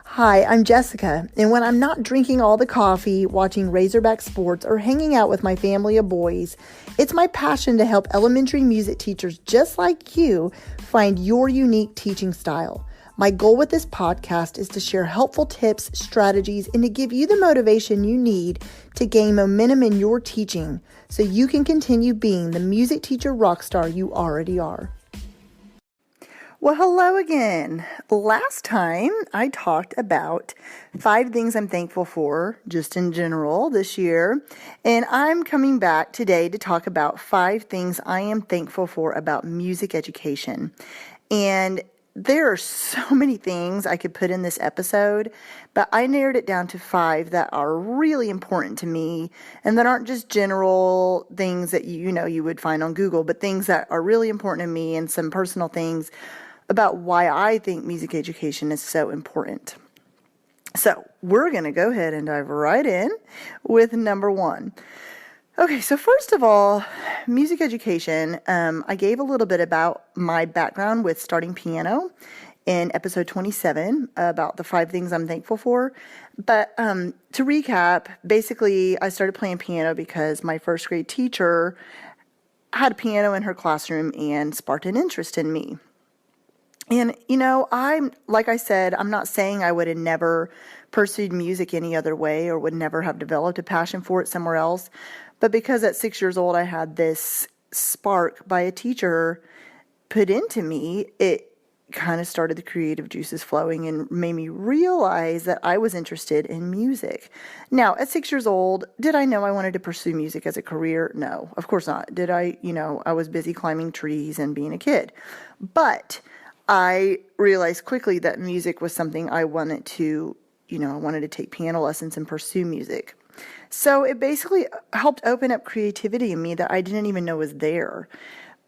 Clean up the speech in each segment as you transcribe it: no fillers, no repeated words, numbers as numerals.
Hi, I'm Jessica, and when I'm not drinking all the coffee, watching Razorback sports, or hanging out with my family of boys, it's my passion to help elementary music teachers just like you find your unique teaching style. My goal with this podcast is to share helpful tips, strategies, and to give you the motivation you need to gain momentum in your teaching so you can continue being the music teacher rock star you already are. Well, hello again. Last time I talked about 5 things I'm thankful for, just in general, this year. And I'm coming back today to talk about 5 things I am thankful for about music education. And there are so many things I could put in this episode, but I narrowed it down to 5 that are really important to me and that aren't just general things that you would find on Google, but things that are really important to me and some personal things about why I think music education is so important. So we're going to go ahead and dive right in with number 1. Okay, so first of all, music education, I gave a little bit about my background with starting piano in episode 27 about the 5 things I'm thankful for. But to recap, basically I started playing piano because my first grade teacher had a piano in her classroom and sparked an interest in me. And, like I said, I'm not saying I would have never pursued music any other way or would never have developed a passion for it somewhere else. But because at 6 years old I had this spark by a teacher put into me, it kind of started the creative juices flowing and made me realize that I was interested in music. Now, at 6 years old, did I know I wanted to pursue music as a career? No, of course not. Did I? I was busy climbing trees and being a kid. But I realized quickly that music was something I wanted to, I wanted to take piano lessons and pursue music. So it basically helped open up creativity in me that I didn't even know was there.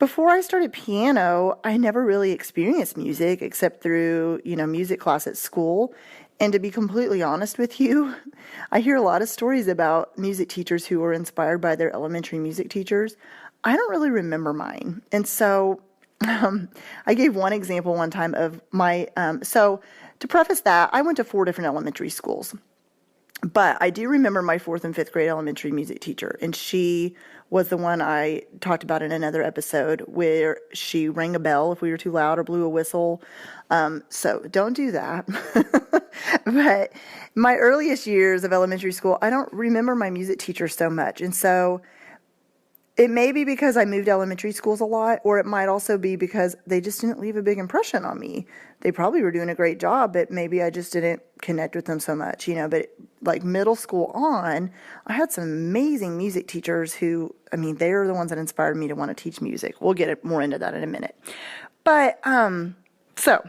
Before I started piano, I never really experienced music except through, music class at school. And to be completely honest with you, I hear a lot of stories about music teachers who were inspired by their elementary music teachers. I don't really remember mine. And so I gave one example one time of my, so to preface that, I went to 4 different elementary schools, but I do remember my 4th and 5th grade elementary music teacher, and she was the one I talked about in another episode where she rang a bell if we were too loud or blew a whistle. So don't do that. But my earliest years of elementary school, I don't remember my music teacher so much. And so it may be because I moved elementary schools a lot, or it might also be because they just didn't leave a big impression on me. They probably were doing a great job, but maybe I just didn't connect with them so much, But like middle school on, I had some amazing music teachers who, they are the ones that inspired me to want to teach music. We'll get more into that in a minute. But, so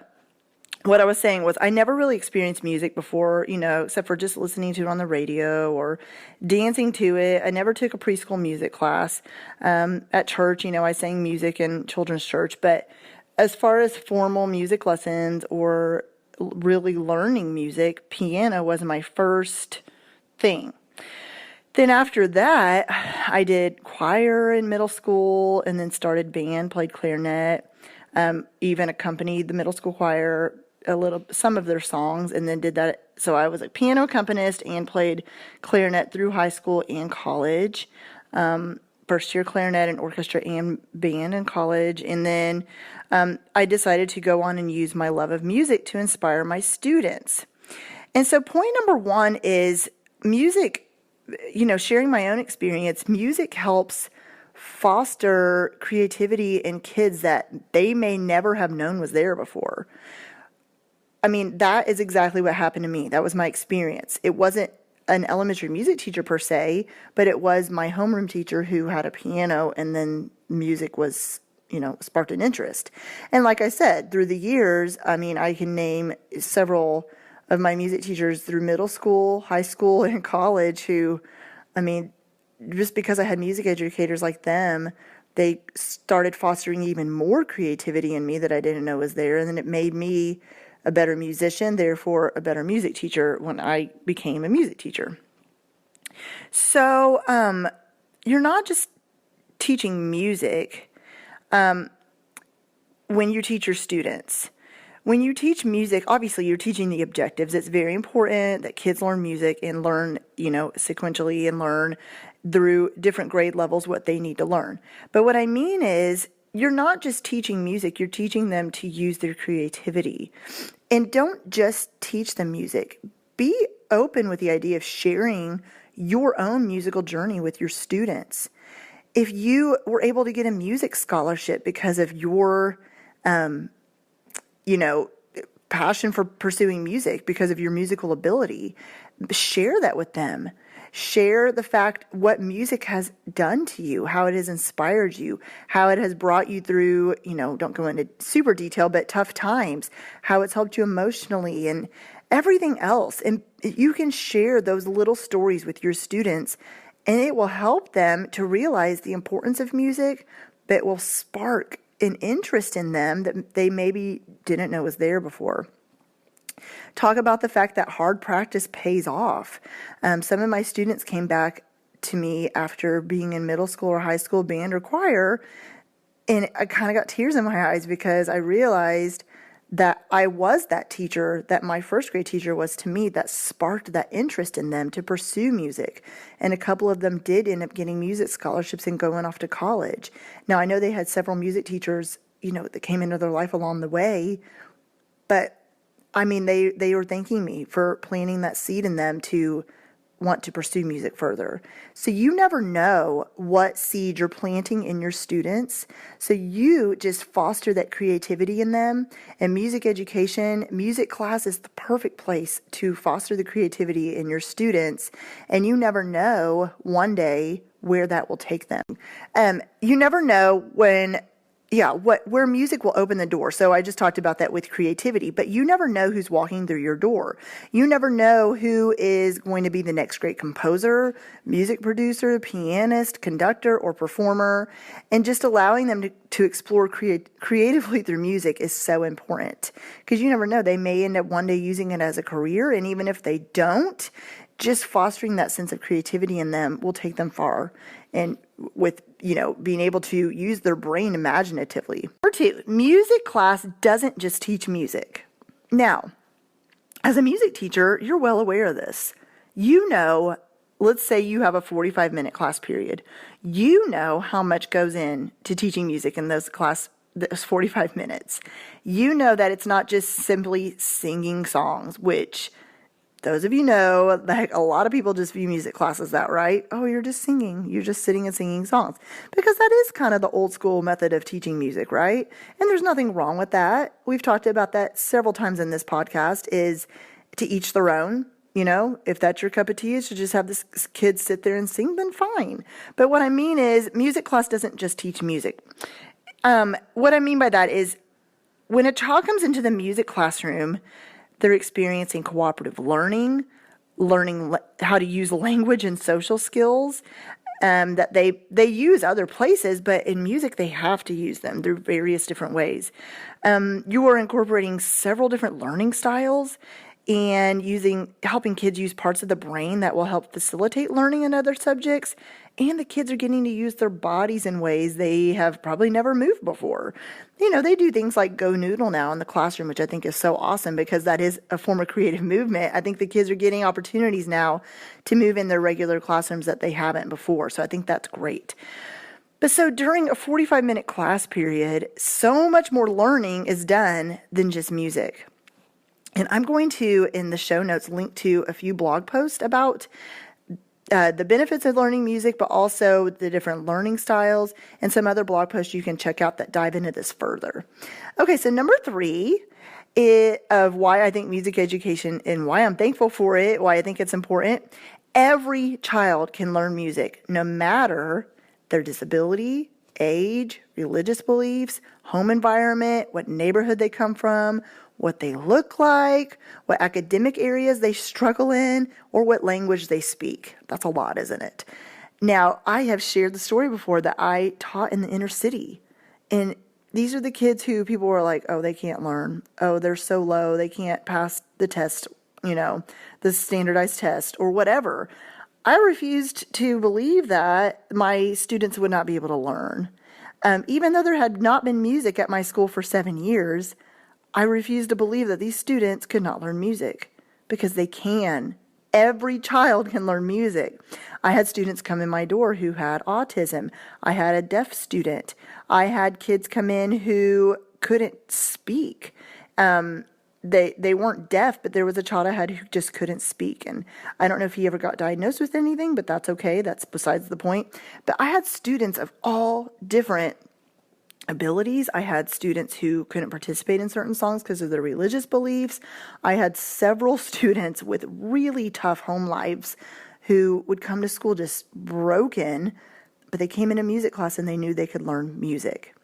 what I was saying was I never really experienced music before, except for just listening to it on the radio or dancing to it. I never took a preschool music class. At church, I sang music in children's church. But as far as formal music lessons or really learning music, piano was my first thing. Then after that, I did choir in middle school and then started band, played clarinet, even accompanied the middle school choir some of their songs, and then did that. So I was a piano accompanist and played clarinet through high school and college. First year clarinet and orchestra and band in college. And then I decided to go on and use my love of music to inspire my students. And so point number 1 is music, sharing my own experience. Music helps foster creativity in kids that they may never have known was there before. That is exactly what happened to me. That was my experience. It wasn't an elementary music teacher per se, but it was my homeroom teacher who had a piano, and then music was, sparked an interest. And like I said, through the years, I can name several of my music teachers through middle school, high school, and college who, just because I had music educators like them, they started fostering even more creativity in me that I didn't know was there. And then it made me a better musician, therefore a better music teacher when I became a music teacher. So you're not just teaching music when you teach your students. When you teach music, obviously you're teaching the objectives. It's very important that kids learn music and learn, sequentially and learn through different grade levels what they need to learn. But what I mean is, you're not just teaching music, you're teaching them to use their creativity. And don't just teach them music. Be open with the idea of sharing your own musical journey with your students. If you were able to get a music scholarship because of your, passion for pursuing music, because of your musical ability, share that with them. Share the fact what music has done to you, how it has inspired you, how it has brought you through, don't go into super detail, but tough times, how it's helped you emotionally and everything else. And you can share those little stories with your students, and it will help them to realize the importance of music, but will spark an interest in them that they maybe didn't know was there before. Talk about the fact that hard practice pays off. Some of my students came back to me after being in middle school or high school band or choir, and I kind of got tears in my eyes because I realized that I was that teacher that my first grade teacher was to me, that sparked that interest in them to pursue music. And a couple of them did end up getting music scholarships and going off to college. Now, I know they had several music teachers, that came into their life along the way, but they were thanking me for planting that seed in them to want to pursue music further. So you never know what seed you're planting in your students. So you just foster that creativity in them. And music education, music class is the perfect place to foster the creativity in your students. And you never know one day where that will take them. You never know where music will open the door. So I just talked about that with creativity, but you never know who's walking through your door. You never know who is going to be the next great composer, music producer, pianist, conductor, or performer. And just allowing them to explore creatively through music is so important, because you never know. They may end up one day using it as a career. And even if they don't, just fostering that sense of creativity in them will take them far. And with, being able to use their brain imaginatively. Number 2, music class doesn't just teach music. Now, as a music teacher, you're well aware of this. Let's say you have a 45-minute class period. You know how much goes in to teaching music in those 45 minutes. You know that it's not just simply singing songs, which those of you know, like a lot of people just view music class as that, right? Oh, you're just singing. You're just sitting and singing songs. Because that is kind of the old school method of teaching music, right? And there's nothing wrong with that. We've talked about that several times in this podcast, is to each their own. If that's your cup of tea, is to just have this kid sit there and sing, then fine. But what I mean is, music class doesn't just teach music. What I mean by that is, when a child comes into the music classroom, they're experiencing cooperative learning how to use language and social skills that they use other places, but in music they have to use them through various different ways. You are incorporating several different learning styles and helping kids use parts of the brain that will help facilitate learning in other subjects. And the kids are getting to use their bodies in ways they have probably never moved before. They do things like Go Noodle now in the classroom, which I think is so awesome, because that is a form of creative movement. I think the kids are getting opportunities now to move in their regular classrooms that they haven't before. So I think that's great. But so during a 45-minute class period, so much more learning is done than just music. And I'm going to, in the show notes, link to a few blog posts about the benefits of learning music, but also the different learning styles, and some other blog posts you can check out that dive into this further. Okay, so number 3 of why I think music education, and why I'm thankful for it, why I think it's important. Every child can learn music, no matter their disability, age, religious beliefs, home environment, what neighborhood they come from, what they look like, what academic areas they struggle in, or what language they speak. That's a lot, isn't it? Now, I have shared the story before that I taught in the inner city. And these are the kids who people were like, oh, they can't learn. Oh, they're so low, they can't pass the test, the standardized test or whatever. I refused to believe that my students would not be able to learn. Even though there had not been music at my school for 7 years, I refuse to believe that these students could not learn music, because they can. Every child can learn music. I had students come in my door who had autism. I had a deaf student. I had kids come in who couldn't speak. They weren't deaf, but there was a child I had who just couldn't speak. And I don't know if he ever got diagnosed with anything, but that's okay. That's besides the point. But I had students of all different abilities. I had students who couldn't participate in certain songs because of their religious beliefs. I had several students with really tough home lives who would come to school just broken, but they came into music class and they knew they could learn music.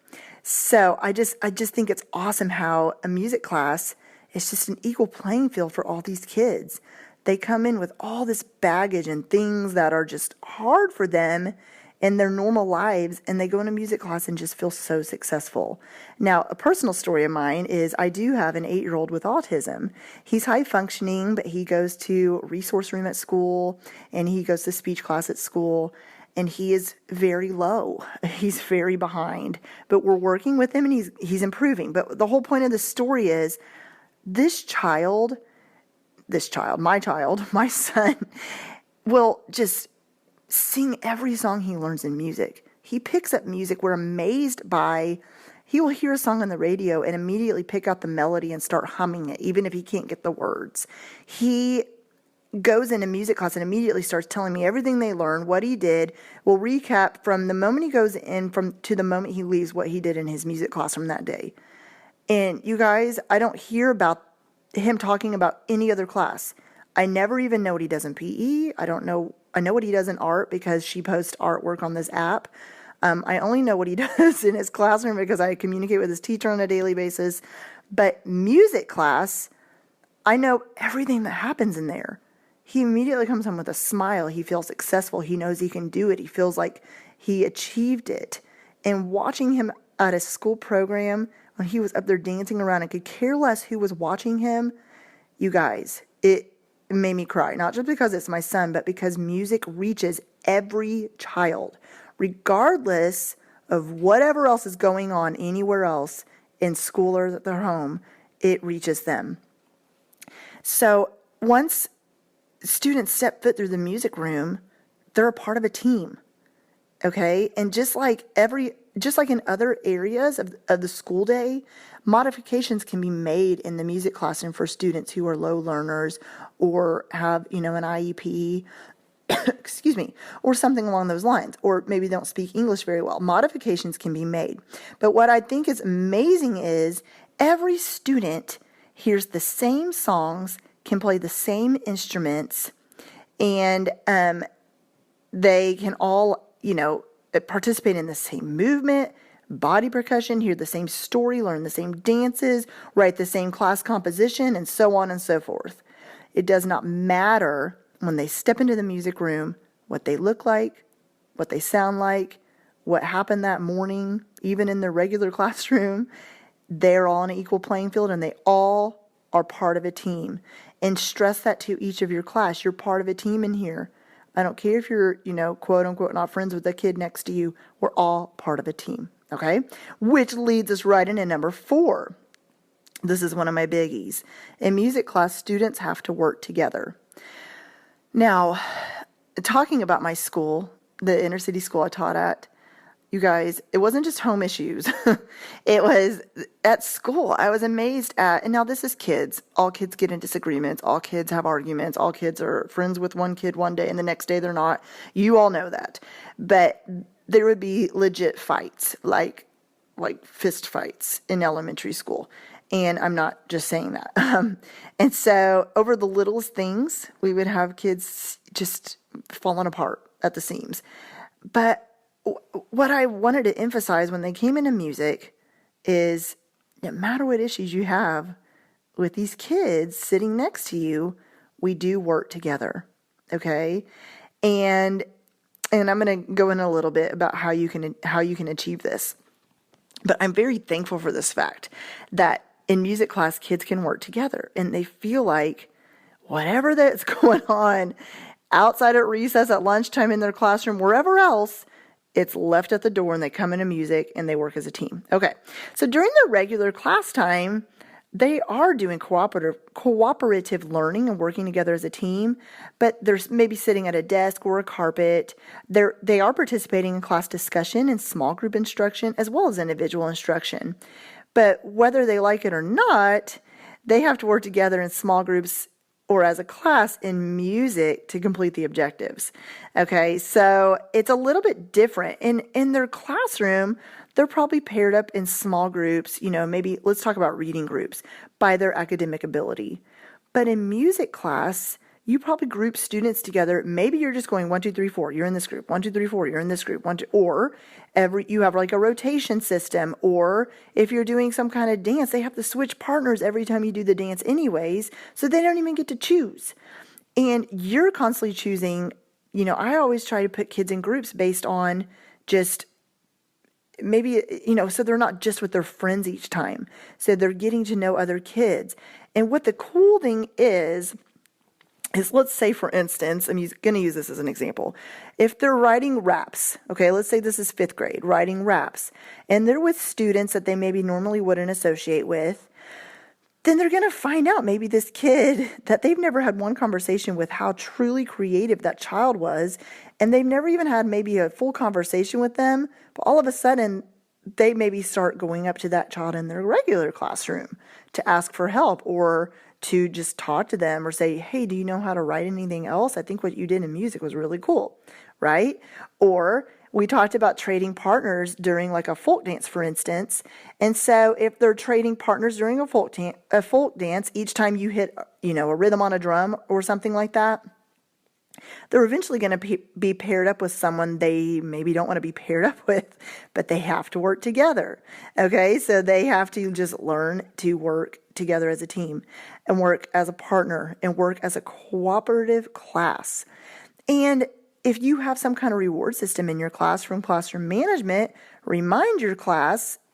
So I just think it's awesome how a music class is just an equal playing field for all these kids. They come in with all this baggage and things that are just hard for them in their normal lives, and they go into music class and just feel so successful. Now, a personal story of mine is I do have an 8-year-old with autism. He's high functioning, but he goes to resource room at school, and he goes to speech class at school, and he is very low. He's very behind, but we're working with him, and he's improving. But the whole point of the story is my son, will just sing every song he learns in music. He picks up music. We're amazed by, he will hear a song on the radio and immediately pick out the melody and start humming it, even if he can't get the words. He goes into music class and immediately starts telling me everything they learned, what he did. We'll recap from the moment he goes in to the moment he leaves, what he did in his music class from that day. And you guys, I don't hear about him talking about any other class. I never even know what he does in PE. I know what he does in art because she posts artwork on this app. I only know what he does in his classroom because I communicate with his teacher on a daily basis. But music class, I know everything that happens in there. He immediately comes home with a smile. He feels successful. He knows he can do it. He feels like he achieved it. And watching him at a school program when he was up there dancing around and could care less who was watching him, you guys, it made me cry. Not just because it's my son, but because music reaches every child, regardless of whatever else is going on anywhere else in school or at their home, it reaches them. So once students step foot through the music room, they're a part of a team. Okay? And just like in other areas of the school day, modifications can be made in the music classroom for students who are low learners or have, an IEP, excuse me, or something along those lines, or maybe don't speak English very well. Modifications can be made. But what I think is amazing is every student hears the same songs, can play the same instruments, and they can all, participate in the same movement, body percussion, hear the same story, learn the same dances, write the same class composition, and so on and so forth. It does not matter when they step into the music room what they look like, what they sound like, what happened that morning, even in their regular classroom. They're all on an equal playing field, and they all are part of a team. And stress that to each of your class. You're part of a team in here. I don't care if you're, quote unquote, not friends with the kid next to you. We're all part of a team, okay? Which leads us right into number 4. This is one of my biggies. In music class, students have to work together. Now, talking about my school, the inner city school I taught at, you guys, it wasn't just home issues. It was at school. I was amazed at, and now this is kids. All kids get in disagreements. All kids have arguments. All kids are friends with one kid one day and the next day they're not. You all know that. But there would be legit fights, like fist fights in elementary school. And I'm not just saying that. And so over the littlest things, we would have kids just falling apart at the seams. But what I wanted to emphasize when they came into music is no matter what issues you have with these kids sitting next to you, we do work together, okay? And I'm going to go in a little bit about how you can achieve this. But I'm very thankful for this fact that in music class, kids can work together, and they feel like whatever that's going on outside at recess, at lunchtime, in their classroom, wherever else, it's left at the door, and they come into music and they work as a team. Okay, so during the regular class time, they are doing cooperative learning and working together as a team, but they're maybe sitting at a desk or a carpet. They are participating in class discussion and small group instruction as well as individual instruction. But whether they like it or not, they have to work together in small groups or as a class in music to complete the objectives. Okay, so it's a little bit different. In their classroom, they're probably paired up in small groups, maybe let's talk about reading groups by their academic ability. But in music class, you probably group students together. Maybe you're just going 1, 2, 3, 4. You're in this group. 1, 2, 3, 4. You're in this group. 1, 2, or you have like a rotation system. Or if you're doing some kind of dance, they have to switch partners every time you do the dance, anyways. So they don't even get to choose. And you're constantly choosing. I always try to put kids in groups based on just maybe, so they're not just with their friends each time. So they're getting to know other kids. And what the cool thing is let's say, for instance, I'm going to use this as an example. If they're writing raps, okay, let's say this is 5th grade, writing raps, and they're with students that they maybe normally wouldn't associate with, then they're going to find out maybe this kid that they've never had one conversation with how truly creative that child was, and they've never even had maybe a full conversation with them, but all of a sudden they maybe start going up to that child in their regular classroom to ask for help or to just talk to them or say, hey, do you know how to write anything else? I think what you did in music was really cool, right? Or we talked about trading partners during like a folk dance, for instance. And so if they're trading partners during a folk dance, each time you hit, a rhythm on a drum or something like that, they're eventually going to be paired up with someone they maybe don't want to be paired up with, but they have to work together. Okay, so they have to just learn to work together as a team and work as a partner and work as a cooperative class. And if you have some kind of reward system in your classroom management, remind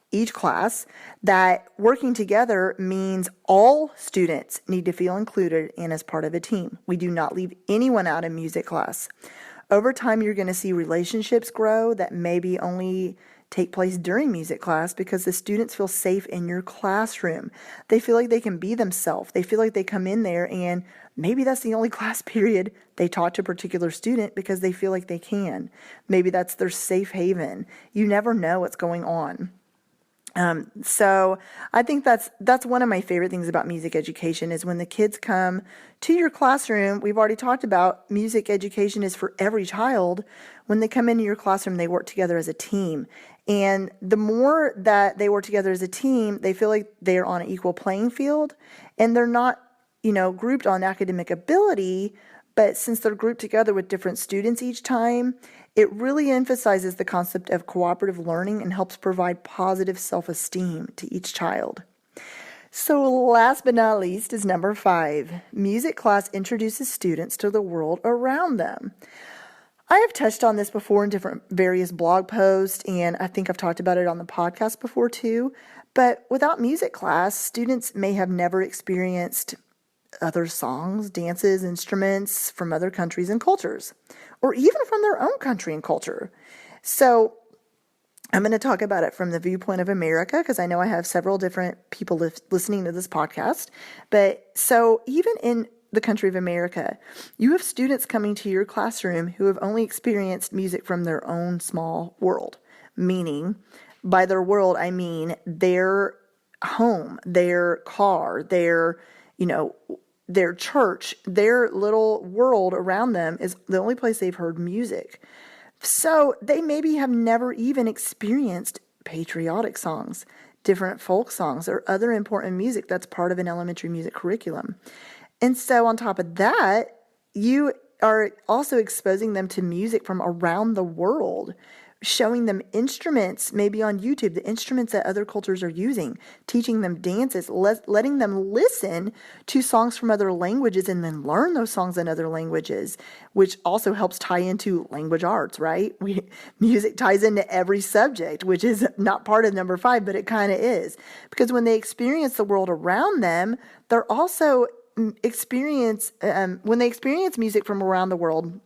each class, that working together means all students need to feel included and as part of a team. We do not leave anyone out in music class. Over time, you're going to see relationships grow that maybe only take place during music class because the students feel safe in your classroom. They feel like they can be themselves. They feel like they come in there and maybe that's the only class period they talk to a particular student because they feel like they can. Maybe that's their safe haven. You never know what's going on. So I think that's one of my favorite things about music education is when the kids come to your classroom. We've already talked about music education is for every child. When they come into your classroom, they work together as a team. And the more that they work together as a team, they feel like they're on an equal playing field and they're not, grouped on academic ability. But since they're grouped together with different students each time, it really emphasizes the concept of cooperative learning and helps provide positive self-esteem to each child. So last but not least is number 5. Music class introduces students to the world around them. I have touched on this before in different various blog posts, and I think I've talked about it on the podcast before too. But without music class, students may have never experienced other songs, dances, instruments from other countries and cultures, or even from their own country and culture. So I'm going to talk about it from the viewpoint of America because I know I have several different people listening to this podcast. But so even in the country of America, you have students coming to your classroom who have only experienced music from their own small world, meaning by their world, I mean their home, their car, their church, their little world around them is the only place they've heard music. So they maybe have never even experienced patriotic songs, different folk songs, or other important music that's part of an elementary music curriculum. And so on top of that, you are also exposing them to music from around the world, showing them instruments, maybe on YouTube, the instruments that other cultures are using, teaching them dances, letting them listen to songs from other languages and then learn those songs in other languages, which also helps tie into language arts, right? Music ties into every subject, which is not part of number 5, but it kind of is. Because when they experience the world around them, they're also when they experience music from around the world,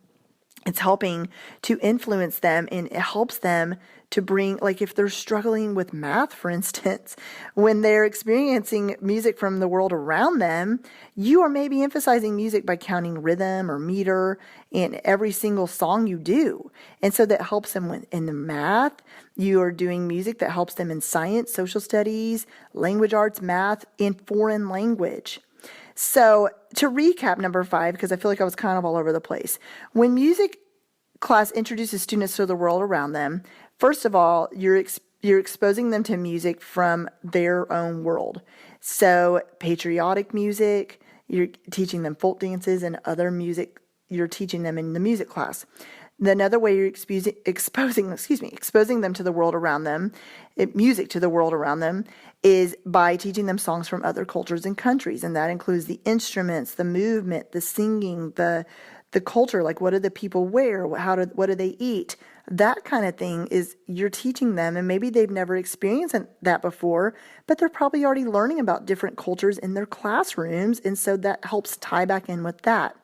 it's helping to influence them and it helps them to bring, like if they're struggling with math, for instance, when they're experiencing music from the world around them, you are maybe emphasizing music by counting rhythm or meter in every single song you do. And so that helps them in the math. You are doing music that helps them in science, social studies, language arts, math, and foreign language. So to recap number 5, because I feel like I was kind of all over the place. When music class introduces students to the world around them, first of all, you're exposing them to music from their own world. So patriotic music, you're teaching them folk dances and other music you're teaching them in the music class. Another way you're exposing them to the world around them, music to the world around them, is by teaching them songs from other cultures and countries. And that includes the instruments, the movement, the singing, the culture, like what do the people wear? What do they eat? That kind of thing is you're teaching them, and maybe they've never experienced that before, but they're probably already learning about different cultures in their classrooms. And so that helps tie back in with that.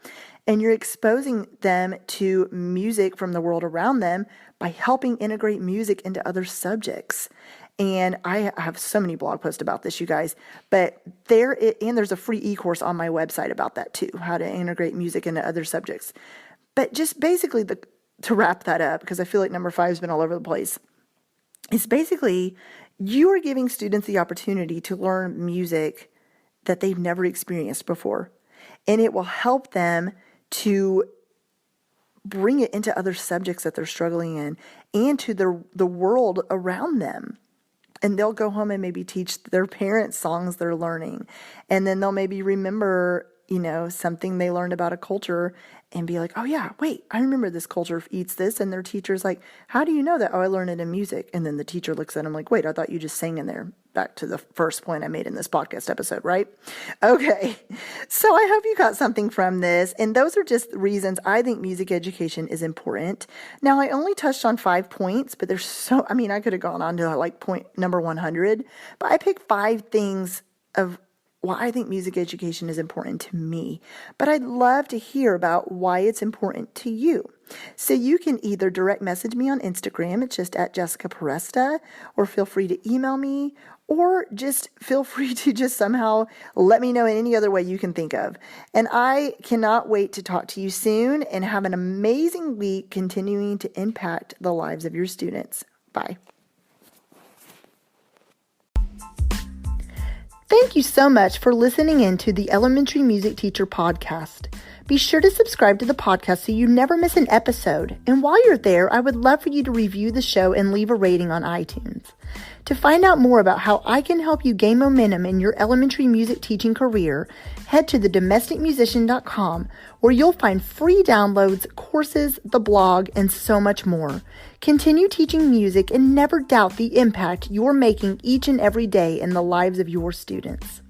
And you're exposing them to music from the world around them by helping integrate music into other subjects. And I have so many blog posts about this, you guys, but there's a free e-course on my website about that too, how to integrate music into other subjects. But just basically to wrap that up, because I feel like number 5 has been all over the place, it's basically you are giving students the opportunity to learn music that they've never experienced before. And it will help them to bring it into other subjects that they're struggling in and to the world around them. And they'll go home and maybe teach their parents songs they're learning. And then they'll maybe remember, something they learned about a culture and be like, oh yeah, wait, I remember this culture eats this. And their teacher's like, how do you know that? Oh, I learned it in music. And then the teacher looks at them like, wait, I thought you just sang in there. Back to the first point I made in this podcast episode, right? Okay. So I hope you got something from this. And those are just reasons I think music education is important. Now, I only touched on 5 points, but I could have gone on to like point number 100, but I picked 5 things of why I think music education is important to me. But I'd love to hear about why it's important to you. So you can either direct message me on Instagram, it's just at Jessica Peresta, or feel free to email me, or just feel free to just somehow let me know in any other way you can think of. And I cannot wait to talk to you soon and have an amazing week continuing to impact the lives of your students. Bye. Thank you so much for listening in to the Elementary Music Teacher Podcast. Be sure to subscribe to the podcast so you never miss an episode. And while you're there, I would love for you to review the show and leave a rating on iTunes. To find out more about how I can help you gain momentum in your elementary music teaching career, head to thedomesticmusician.com, where you'll find free downloads, courses, the blog, and so much more. Continue teaching music and never doubt the impact you're making each and every day in the lives of your students.